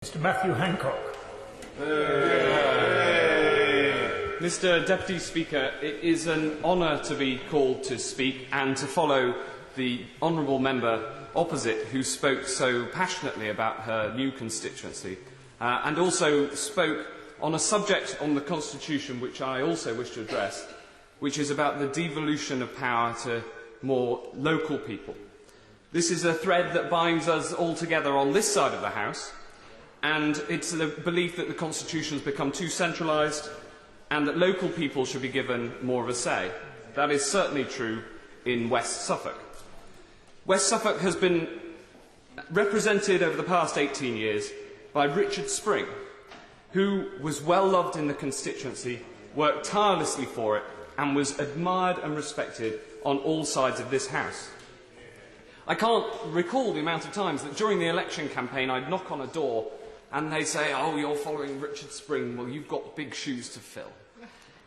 Mr. Matthew Hancock. Mr. Deputy Speaker, it is an honour to be called to speak and to follow the honourable member opposite who spoke so passionately about her new constituency and also spoke on a subject on the Constitution which I also wish to address, which is about the devolution of power to more local people. This is a thread that binds us all together on this side of the House, and it's the belief that the Constitution has become too centralised and that local people should be given more of a say. That is certainly true in West Suffolk. West Suffolk has been represented over the past 18 years by Richard Spring, who was well loved in the constituency, worked tirelessly for it, and was admired and respected on all sides of this House. I can't recall the amount of times that during the election campaign I'd knock on a door and they'd say, "Oh, you're following Richard Spring, well, you've got big shoes to fill."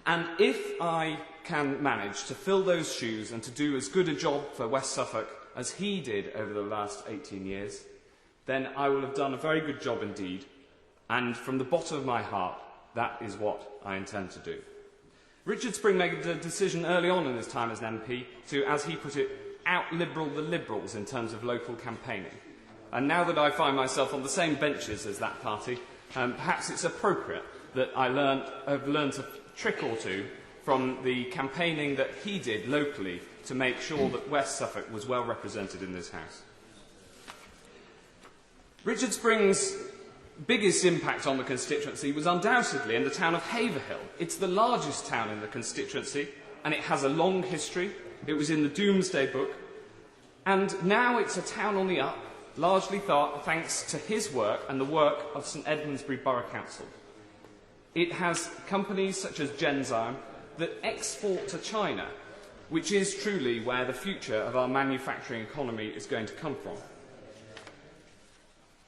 And if I can manage to fill those shoes and to do as good a job for West Suffolk as he did over the last 18 years, then I will have done a very good job indeed. And from the bottom of my heart, that is what I intend to do. Richard Spring made a decision early on in his time as an MP to, as he put it, out-liberal the Liberals in terms of local campaigning. And now that I find myself on the same benches as that party, perhaps it's appropriate that I've learned a trick or two from the campaigning that he did locally to make sure that West Suffolk was well represented in this House. Richard Spring's biggest impact on the constituency was undoubtedly in the town of Haverhill. It's the largest town in the constituency, and it has a long history. It was in the Domesday Book, and now it's a town on the up, largely thanks to his work and the work of St Edmundsbury Borough Council. It has companies such as Genzyme that export to China, which is truly where the future of our manufacturing economy is going to come from.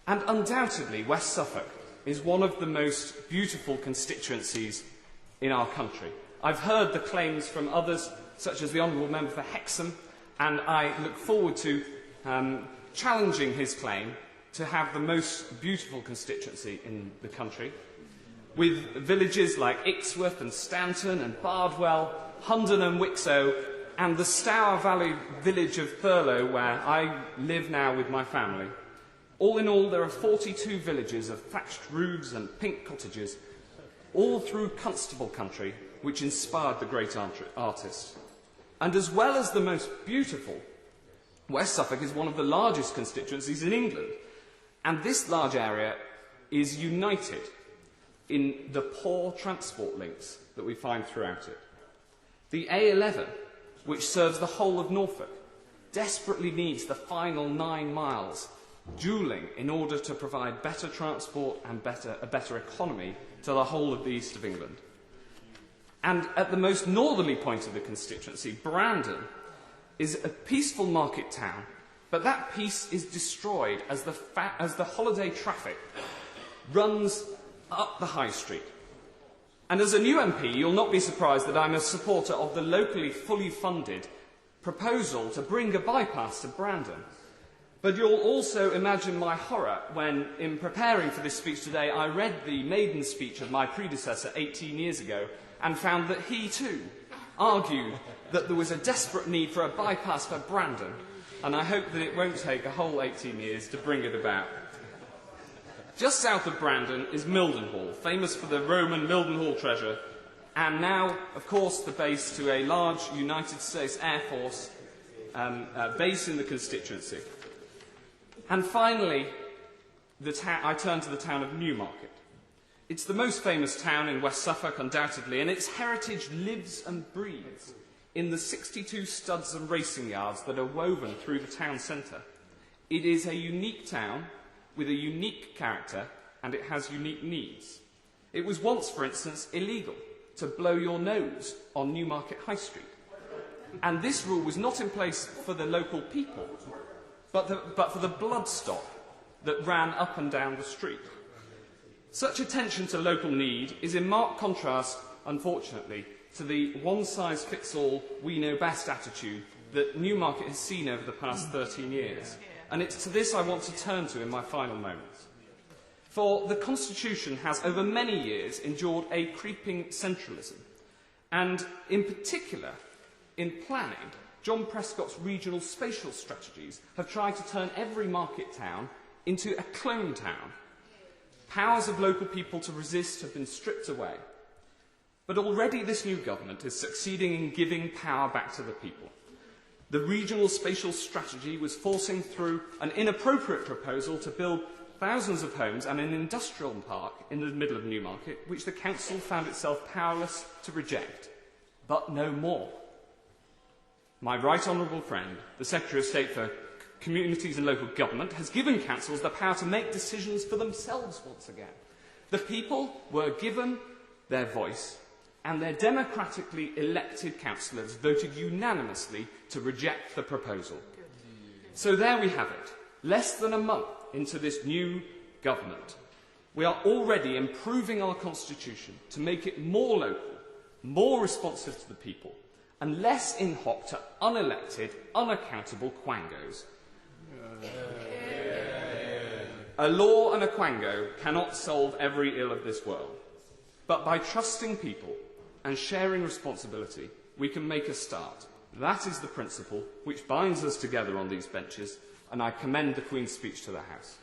And undoubtedly, West Suffolk is one of the most beautiful constituencies in our country. I've heard the claims from others, such as the Honourable Member for Hexham, and I look forward to challenging his claim to have the most beautiful constituency in the country, with villages like Ixworth and Stanton and Bardwell, Hundon and Wixow, and the Stour Valley village of Thurlow, where I live now with my family. All in all, there are 42 villages of thatched roofs and pink cottages, all through Constable country, which inspired the great artist. And as well as the most beautiful, West Suffolk is one of the largest constituencies in England, and this large area is united in the poor transport links that we find throughout it. The A11, which serves the whole of Norfolk, desperately needs the final 9 miles dualling in order to provide better transport and a better economy to the whole of the east of England. And at the most northerly point of the constituency, Brandon is a peaceful market town, but that peace is destroyed as the holiday traffic runs up the high street. And as a new MP, you'll not be surprised that I'm a supporter of the locally fully funded proposal to bring a bypass to Brandon. But you'll also imagine my horror when, in preparing for this speech today, I read the maiden speech of my predecessor 18 years ago and found that he too argued that there was a desperate need for a bypass for Brandon, and I hope that it won't take a whole 18 years to bring it about. Just south of Brandon is Mildenhall, famous for the Roman Mildenhall treasure, and now, of course, the base to a large United States Air Force base in the constituency. And finally, I turn to the town of Newmarket. It's the most famous town in West Suffolk, undoubtedly, and its heritage lives and breathes in the 62 studs and racing yards that are woven through the town centre. It is a unique town with a unique character, and it has unique needs. It was once, for instance, illegal to blow your nose on Newmarket High Street. And this rule was not in place for the local people, but for the bloodstock that ran up and down the street. Such attention to local need is in marked contrast, unfortunately, to the one-size-fits-all, we-know-best attitude that Newmarket has seen over the past 13 years. And it's to this I want to turn to in my final moments. For the Constitution has over many years endured a creeping centralism, and in particular, in planning, John Prescott's regional spatial strategies have tried to turn every market town into a clone town. Powers of local people to resist have been stripped away. But already this new government is succeeding in giving power back to the people. The regional spatial strategy was forcing through an inappropriate proposal to build thousands of homes and an industrial park in the middle of Newmarket, which the council found itself powerless to reject. But no more. My right honourable friend, the Secretary of State for Communities and Local Government, has given councils the power to make decisions for themselves once again. The people were given their voice, and their democratically elected councillors voted unanimously to reject the proposal. So there we have it, less than a month into this new government. We are already improving our constitution to make it more local, more responsive to the people, and less in hock to unelected, unaccountable quangos. A law and a quango cannot solve every ill of this world, but by trusting people and sharing responsibility, we can make a start. That is the principle which binds us together on these benches, and I commend the Queen's speech to the House.